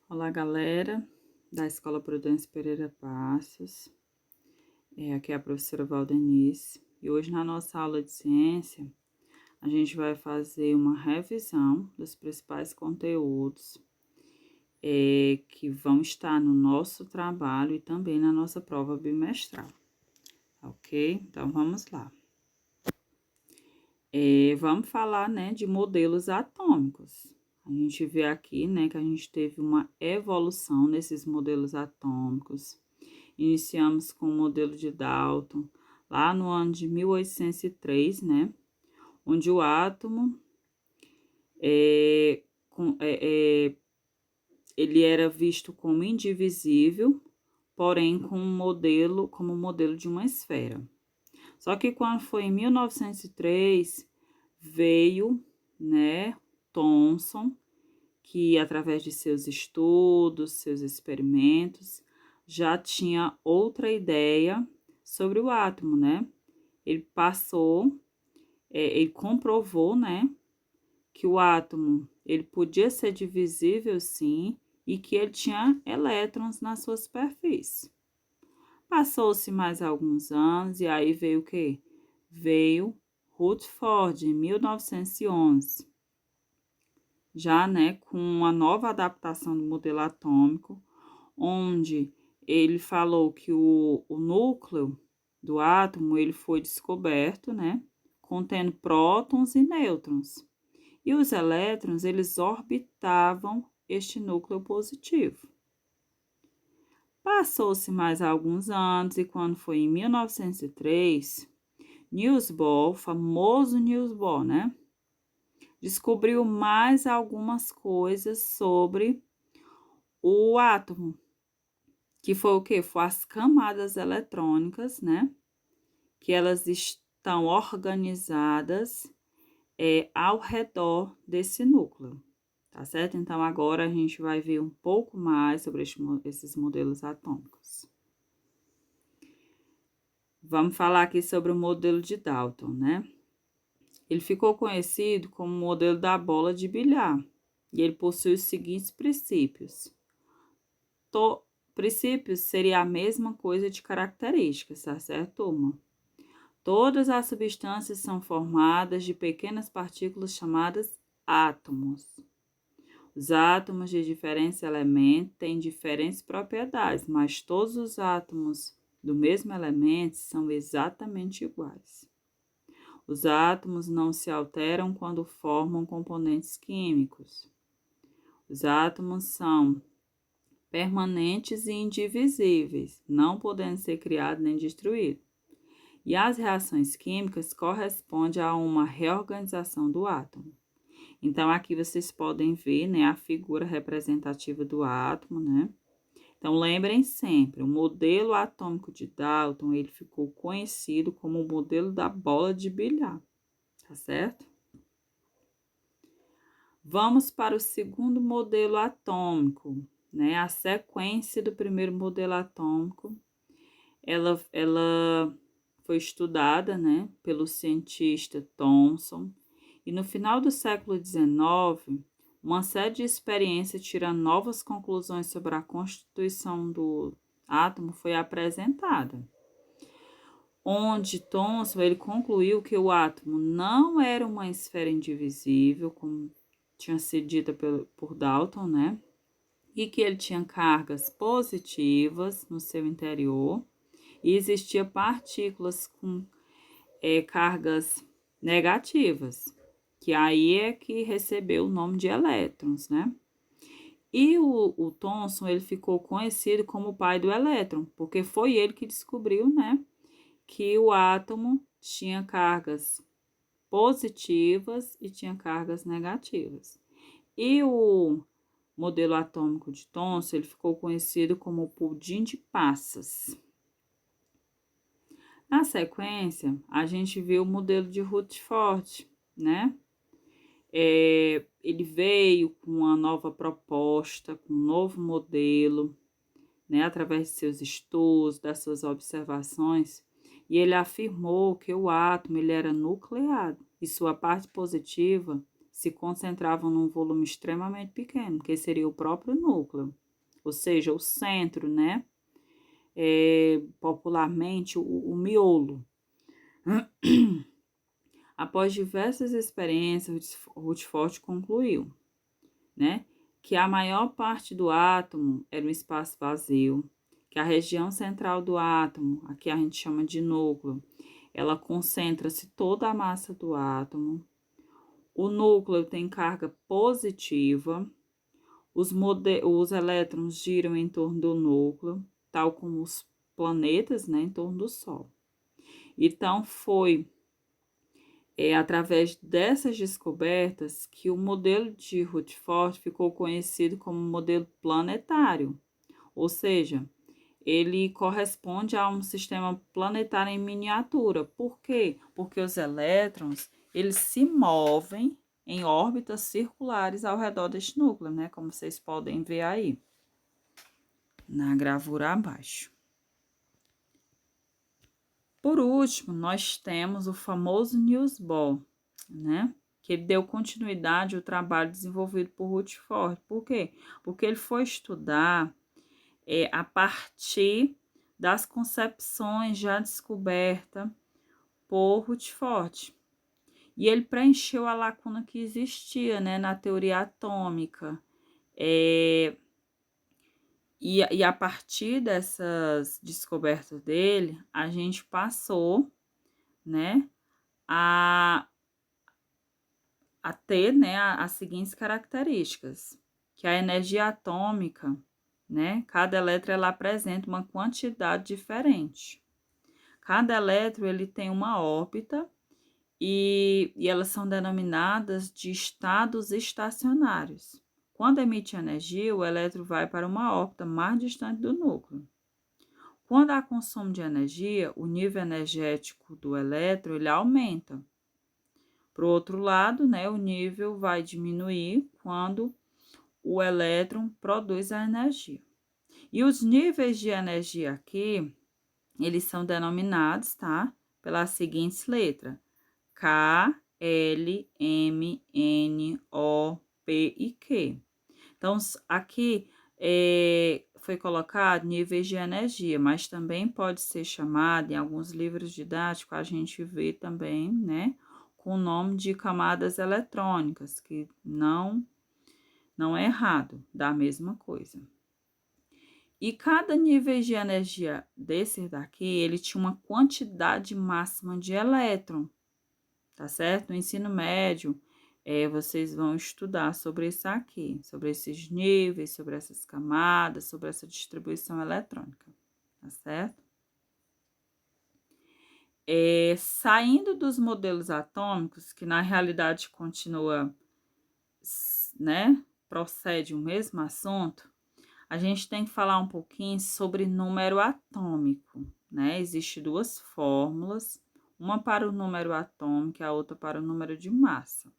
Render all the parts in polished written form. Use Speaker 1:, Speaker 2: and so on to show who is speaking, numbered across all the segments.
Speaker 1: Olá, galera da Escola Prudêncio Pereira Passos. Aqui é a professora Valdenice. E hoje, na nossa aula de ciência, a gente vai fazer uma revisão dos principais conteúdos que vão estar no nosso trabalho e também na nossa prova bimestral, ok? Então, vamos lá. Vamos falar, né, de modelos atômicos. A gente vê aqui, né, que a gente teve uma evolução nesses modelos atômicos. Iniciamos com o modelo de Dalton, lá no ano de 1803, né? Onde o átomo ele era visto como indivisível, porém como modelo de uma esfera. Só que quando foi em 1903, veio, né, Thomson, que através de seus estudos, seus experimentos, já tinha outra ideia sobre o átomo, né? Ele ele comprovou, né, que o átomo, ele podia ser divisível, sim, e que ele tinha elétrons na sua superfície. Passou-se mais alguns anos e aí veio o quê? Veio Rutherford, em 1911, já, né, com uma nova adaptação do modelo atômico, onde ele falou que o núcleo do átomo ele foi descoberto, né, contendo prótons e nêutrons. E os elétrons, eles orbitavam este núcleo positivo. Passou-se mais alguns anos e quando foi em 1903, Niels Bohr, famoso Niels Bohr, né, descobriu mais algumas coisas sobre o átomo, que foi o quê? Foi as camadas eletrônicas, né? Que elas estão organizadas ao redor desse núcleo, tá certo? Então, agora a gente vai ver um pouco mais sobre esses modelos atômicos. Vamos falar aqui sobre o modelo de Dalton, né? Ele ficou conhecido como o modelo da bola de bilhar, e ele possui os seguintes princípios. Princípios seria a mesma coisa de características, tá certo, turma? Todas as substâncias são formadas de pequenas partículas chamadas átomos. Os átomos de diferentes elementos têm diferentes propriedades, mas todos os átomos do mesmo elemento são exatamente iguais. Os átomos não se alteram quando formam componentes químicos. Os átomos são permanentes e indivisíveis, não podendo ser criados nem destruídos. E as reações químicas correspondem a uma reorganização do átomo. Então, aqui vocês podem ver, né, a figura representativa do átomo, né? Então, lembrem sempre, o modelo atômico de Dalton, ele ficou conhecido como o modelo da bola de bilhar, tá certo? Vamos para o segundo modelo atômico, né? A sequência do primeiro modelo atômico, ela foi estudada, né, pelo cientista Thomson, e no final do século XIX, uma série de experiências tirando novas conclusões sobre a constituição do átomo foi apresentada, onde Thomson ele concluiu que o átomo não era uma esfera indivisível, como tinha sido dita por Dalton, né? E que ele tinha cargas positivas no seu interior e existia partículas com cargas negativas, que aí é que recebeu o nome de elétrons, né? E o Thomson, ele ficou conhecido como o pai do elétron, porque foi ele que descobriu, né, que o átomo tinha cargas positivas e tinha cargas negativas. E o modelo atômico de Thomson, ele ficou conhecido como o pudim de passas. Na sequência, a gente viu o modelo de Rutherford, né? Ele veio com uma nova proposta, com um novo modelo, né? Através de seus estudos, das suas observações, e ele afirmou que o átomo ele era nucleado e sua parte positiva se concentravam num volume extremamente pequeno, que seria o próprio núcleo, ou seja, o centro, né? Popularmente, o miolo. Após diversas experiências, Rutherford concluiu, né, que a maior parte do átomo era um espaço vazio, que a região central do átomo, aqui a gente chama de núcleo, ela concentra-se toda a massa do átomo. O núcleo tem carga positiva, os elétrons giram em torno do núcleo, tal como os planetas, né, em torno do Sol. Então, foi através dessas descobertas que o modelo de Rutherford ficou conhecido como modelo planetário, ou seja, ele corresponde a um sistema planetário em miniatura. Por quê? Porque os elétrons, eles se movem em órbitas circulares ao redor deste núcleo, né? Como vocês podem ver aí, na gravura abaixo. Por último, nós temos o famoso Niels Bohr, né? Que ele deu continuidade ao trabalho desenvolvido por Rutherford. Por quê? Porque ele foi estudar a partir das concepções já descobertas por Rutherford. E ele preencheu a lacuna que existia, né, na teoria atômica. E a partir dessas descobertas dele, a gente passou, né, a ter, né, as seguintes características, que a energia atômica, né, cada elétron ela apresenta uma quantidade diferente. Cada elétron ele tem uma órbita e elas são denominadas de estados estacionários. Quando emite energia, o elétron vai para uma órbita mais distante do núcleo. Quando há consumo de energia, o nível energético do elétron ele aumenta. Por outro lado, né, o nível vai diminuir quando o elétron produz a energia. E os níveis de energia aqui, eles são denominados, tá? Pelas seguintes letras: K, L, M, N, O, P e Q. Então, aqui foi colocado níveis de energia, mas também pode ser chamado, em alguns livros didáticos, a gente vê também, né, com o nome de camadas eletrônicas, que não é errado, dá a mesma coisa. E cada nível de energia desse daqui, ele tinha uma quantidade máxima de elétron, tá certo? No ensino médio, vocês vão estudar sobre isso aqui, sobre esses níveis, sobre essas camadas, sobre essa distribuição eletrônica, tá certo? Saindo dos modelos atômicos, que na realidade continua, né, procede o mesmo assunto, a gente tem que falar um pouquinho sobre número atômico, né? Existem duas fórmulas, uma para o número atômico e a outra para o número de massa.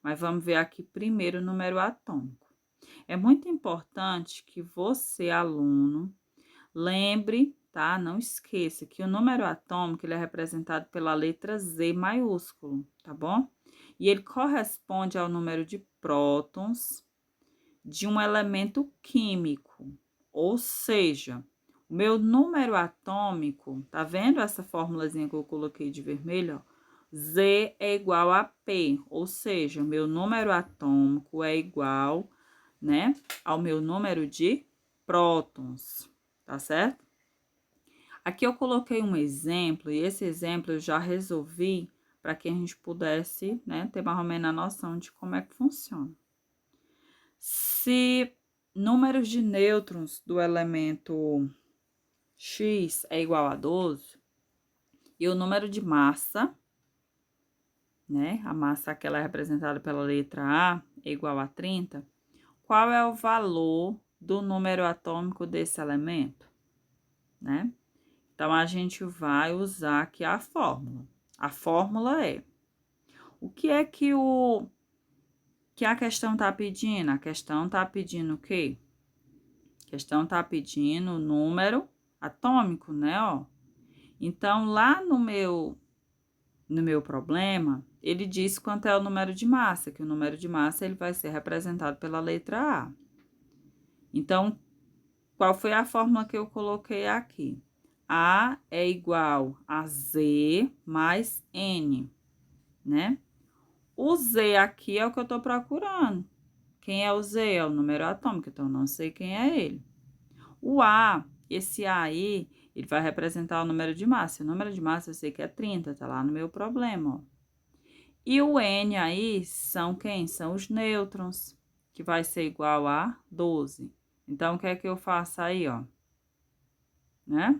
Speaker 1: Mas vamos ver aqui primeiro o número atômico. É muito importante que você, aluno, lembre, tá? Não esqueça que o número atômico ele é representado pela letra Z maiúsculo, tá bom? E ele corresponde ao número de prótons de um elemento químico, ou seja, o meu número atômico, tá vendo essa formulazinha que eu coloquei de vermelho, ó? Z é igual a P, ou seja, meu número atômico é igual, né, ao meu número de prótons, tá certo? Aqui eu coloquei um exemplo, e esse exemplo eu já resolvi para que a gente pudesse, né, ter mais ou menos a noção de como é que funciona. Se números de nêutrons do elemento X é igual a 12, e o número de massa, né, a massa aquela representada pela letra A, é igual a 30, qual é o valor do número atômico desse elemento, né? Então, a gente vai usar aqui a fórmula. A fórmula é, o que é que a questão está pedindo? A questão está pedindo o quê? A questão está pedindo o número atômico, né, ó? Então, lá no meu problema, ele diz quanto é o número de massa, que o número de massa ele vai ser representado pela letra A. Então, qual foi a fórmula que eu coloquei aqui? A é igual a Z mais N, né? O Z aqui é o que eu estou procurando. Quem é o Z? É o número atômico, então eu não sei quem é ele. O A, esse A aí, ele vai representar o número de massa. O número de massa eu sei que é 30, tá lá no meu problema, ó. E o N aí são quem? São os nêutrons, que vai ser igual a 12. Então, o que é que eu faço aí, ó? Né?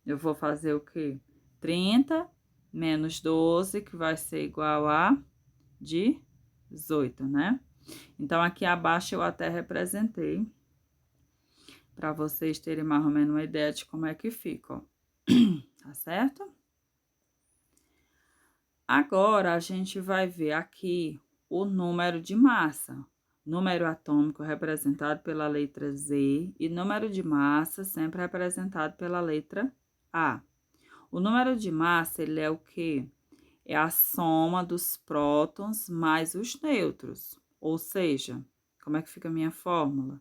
Speaker 1: Eu vou fazer o quê? 30 menos 12, que vai ser igual a 18, né? Então, aqui abaixo eu até representei, para vocês terem mais ou menos uma ideia de como é que fica, ó. Tá certo? Agora, a gente vai ver aqui o número de massa. Número atômico representado pela letra Z e número de massa sempre representado pela letra A. O número de massa, ele é o quê? É a soma dos prótons mais os nêutrons. Ou seja, como é que fica a minha fórmula?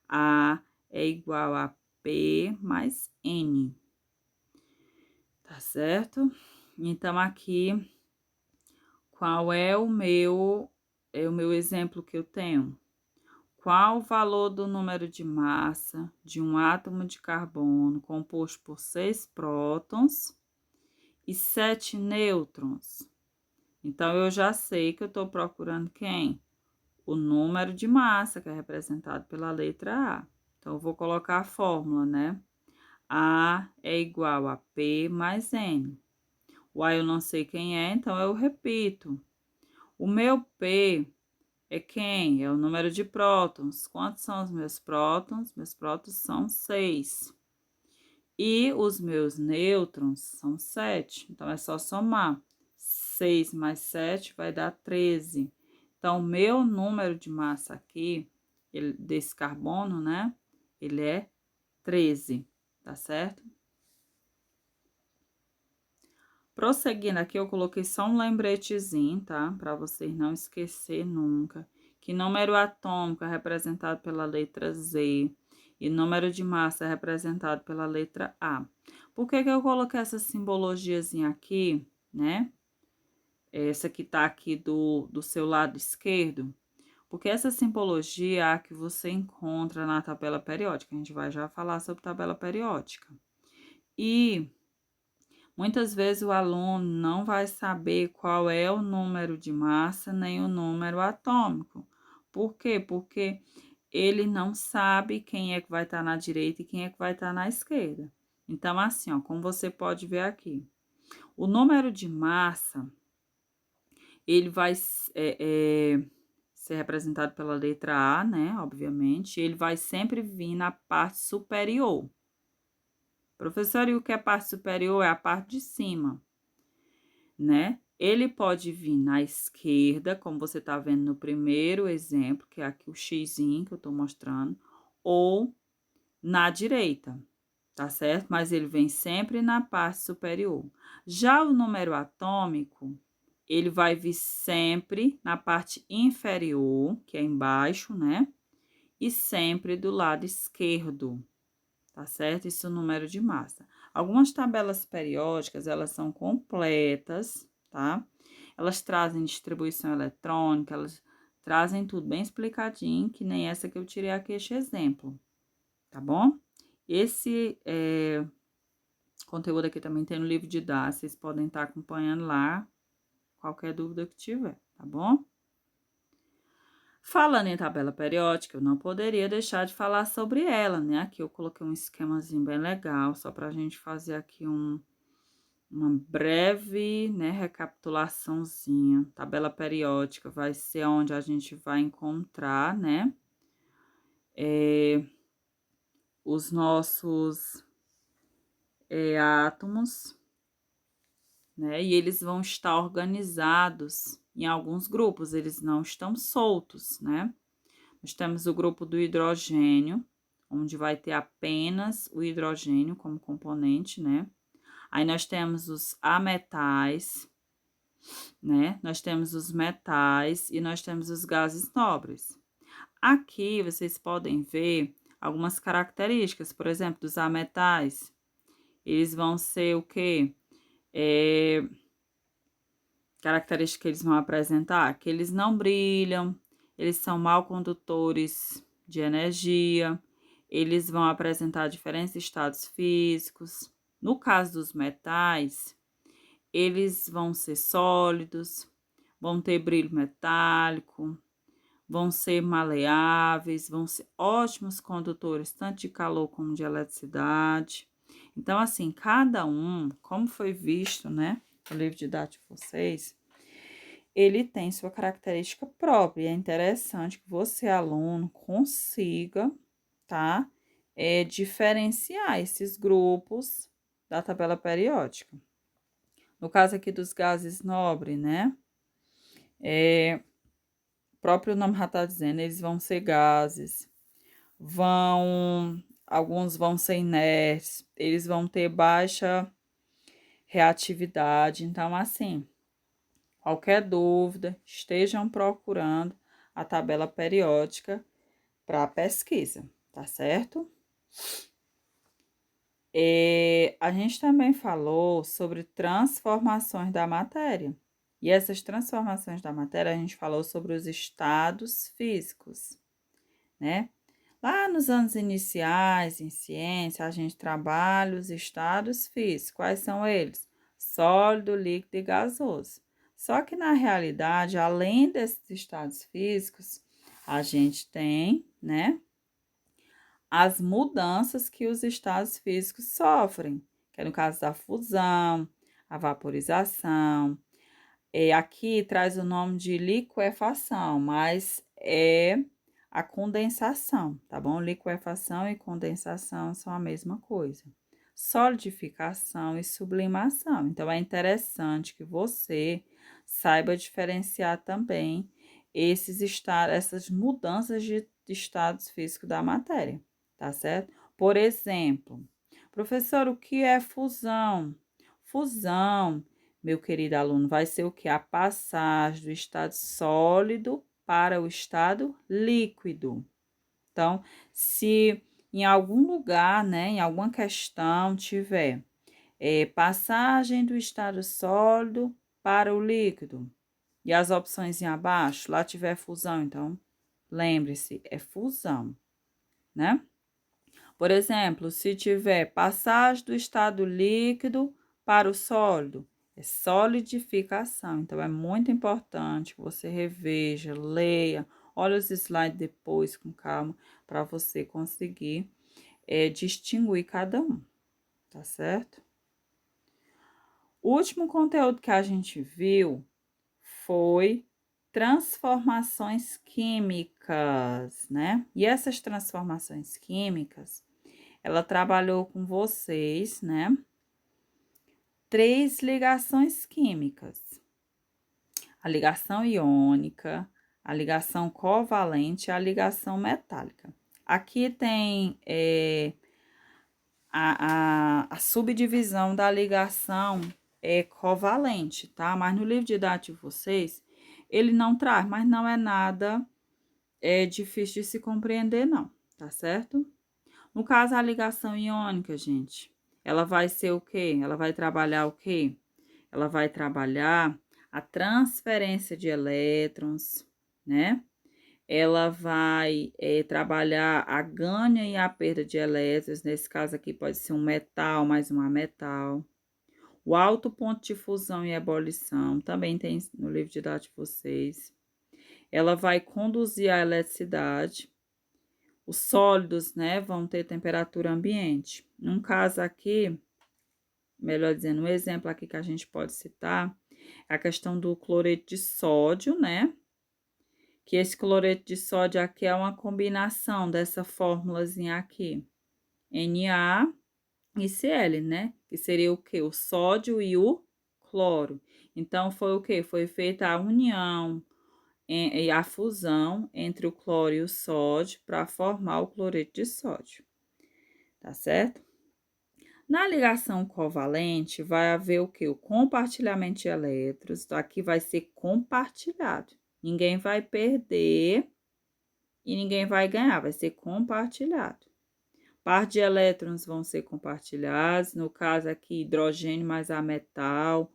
Speaker 1: A é igual a P mais N. Tá certo? Então, aqui, qual é o meu exemplo que eu tenho? Qual o valor do número de massa de um átomo de carbono composto por 6 prótons e 7 nêutrons? Então, eu já sei que eu estou procurando quem? O número de massa, que é representado pela letra A. Então, eu vou colocar a fórmula, né? A é igual a P mais N. O A eu não sei quem é, então eu repito. O meu P é quem? É o número de prótons. Quantos são os meus prótons? Meus prótons são 6. E os meus nêutrons são 7. Então, é só somar. 6 mais 7 vai dar 13. Então, o meu número de massa aqui, desse carbono, né? Ele é 13, tá certo? Prosseguindo aqui, eu coloquei só um lembretezinho, tá? Para vocês não esquecer nunca. Que número atômico é representado pela letra Z e número de massa é representado pela letra A. Por que que eu coloquei essa simbologiazinha aqui, né? Essa que tá aqui do seu lado esquerdo. Porque essa simbologia é a que você encontra na tabela periódica. A gente vai já falar sobre tabela periódica. E muitas vezes o aluno não vai saber qual é o número de massa nem o número atômico. Por quê? Porque ele não sabe quem é que vai estar na direita e quem é que vai estar na esquerda. Então, assim, ó, como você pode ver aqui, o número de massa, ele vai ser representado pela letra A, né? Obviamente, ele vai sempre vir na parte superior. Professor, e o que é parte superior? É a parte de cima, né? Ele pode vir na esquerda, como você tá vendo no primeiro exemplo, que é aqui o xizinho que eu tô mostrando, ou na direita, tá certo? Mas ele vem sempre na parte superior. Já o número atômico, ele vai vir sempre na parte inferior, que é embaixo, né? E sempre do lado esquerdo, tá certo? Isso é o número de massa. Algumas tabelas periódicas, elas são completas, tá? Elas trazem distribuição eletrônica, elas trazem tudo bem explicadinho, que nem essa que eu tirei aqui, este exemplo, tá bom? Esse conteúdo aqui também tem no livro didático, vocês podem estar acompanhando lá, qualquer dúvida que tiver, tá bom? Falando em tabela periódica, eu não poderia deixar de falar sobre ela, né? Aqui eu coloquei um esquemazinho bem legal, só para a gente fazer aqui uma breve, né, recapitulaçãozinha. Tabela periódica vai ser onde a gente vai encontrar, né, os nossos átomos, né, e eles vão estar organizados em alguns grupos, eles não estão soltos, né? Nós temos o grupo do hidrogênio, onde vai ter apenas o hidrogênio como componente, né? Aí nós temos os ametais, né? Nós temos os metais e nós temos os gases nobres. Aqui vocês podem ver algumas características, por exemplo, dos ametais. Eles vão ser o quê? Característica que eles vão apresentar? Que eles não brilham, eles são mal condutores de energia, eles vão apresentar diferentes estados físicos. No caso dos metais, eles vão ser sólidos, vão ter brilho metálico, vão ser maleáveis, vão ser ótimos condutores tanto de calor como de eletricidade. Então, assim, cada um, como foi visto, né, no livro didático de vocês, ele tem sua característica própria. É interessante que você, aluno, consiga, tá, diferenciar esses grupos da tabela periódica. No caso aqui dos gases nobres, né, o próprio nome já está dizendo, eles vão ser gases, alguns vão ser inertes, eles vão ter baixa reatividade. Então, assim, qualquer dúvida, estejam procurando a tabela periódica para a pesquisa, tá certo? A gente também falou sobre transformações da matéria. E essas transformações da matéria, a gente falou sobre os estados físicos, né? Lá nos anos iniciais, em ciência, a gente trabalha os estados físicos. Quais são eles? Sólido, líquido e gasoso. Só que na realidade, além desses estados físicos, a gente tem, né, as mudanças que os estados físicos sofrem, que é no caso da fusão, a vaporização. Aqui traz o nome de liquefação, mas é a condensação, tá bom? Liquefação e condensação são a mesma coisa. Solidificação e sublimação. Então, é interessante que você saiba diferenciar também essas mudanças de estados físicos da matéria, tá certo? Por exemplo, professor, o que é fusão? Fusão, meu querido aluno, vai ser o que? A passagem do estado sólido para o estado líquido. Então, se em algum lugar, né, em alguma questão tiver passagem do estado sólido para o líquido, e as opções em abaixo, lá tiver fusão, então, lembre-se, é fusão, né? Por exemplo, se tiver passagem do estado líquido para o sólido, é solidificação. Então, é muito importante que você reveja, leia, olhe os slides depois com calma, para você conseguir distinguir cada um, tá certo? O último conteúdo que a gente viu foi transformações químicas, né? E essas transformações químicas, ela trabalhou com vocês, né? 3 ligações químicas: a ligação iônica, a ligação covalente e a ligação metálica. Aqui tem a subdivisão da ligação covalente, tá? Mas no livro didático de vocês, ele não traz, mas não é nada difícil de se compreender, não, tá certo? No caso, a ligação iônica, gente, ela vai ser o quê? Ela vai trabalhar o quê? Ela vai trabalhar a transferência de elétrons, né? Ela vai trabalhar a ganho e a perda de elétrons, nesse caso aqui pode ser um metal mais um ametal. O alto ponto de fusão e ebulição, também tem no livro didático de vocês. Ela vai conduzir a eletricidade. Os sólidos, né, vão ter temperatura ambiente. Num caso aqui, melhor dizendo, um exemplo aqui que a gente pode citar é a questão do cloreto de sódio, né? Que esse cloreto de sódio aqui é uma combinação dessa fórmulazinha aqui, Na e Cl, né? Que seria o quê? O sódio e o cloro. Então, foi o quê? Foi feita a união e a fusão entre o cloro e o sódio para formar o cloreto de sódio, tá certo? Na ligação covalente, vai haver o quê? O compartilhamento de elétrons. Então, aqui vai ser compartilhado. Ninguém vai perder e ninguém vai ganhar, vai ser compartilhado. Par de elétrons vão ser compartilhados, no caso aqui, hidrogênio mais ametal,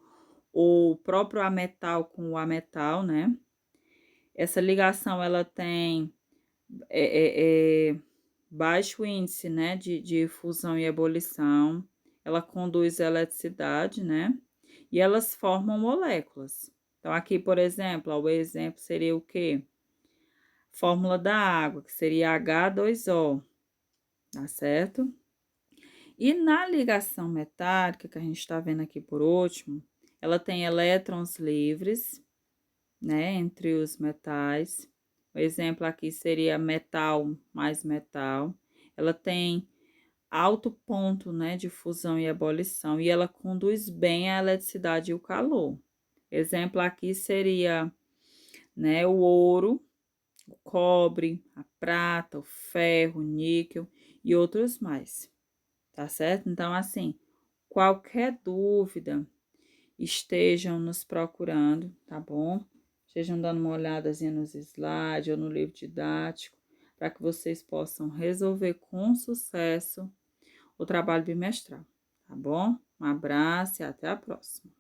Speaker 1: ou o próprio ametal com o ametal, né? Essa ligação, ela tem baixo índice, né, de fusão e ebulição, ela conduz eletricidade, né, e elas formam moléculas. Então, aqui, por exemplo, ó, o exemplo seria o quê? Fórmula da água, que seria H2O, tá certo? E na ligação metálica, que a gente está vendo aqui por último, ela tem elétrons livres, né, entre os metais. O exemplo aqui seria metal mais metal. Ela tem alto ponto, né, de fusão e ebulição e ela conduz bem a eletricidade e o calor. Exemplo aqui seria, né, o ouro, o cobre, a prata, o ferro, o níquel e outros mais. Tá certo? Então, assim, qualquer dúvida, estejam nos procurando, tá bom? Estejam dando uma olhadazinha nos slides ou no livro didático, para que vocês possam resolver com sucesso o trabalho bimestral, tá bom? Um abraço e até a próxima.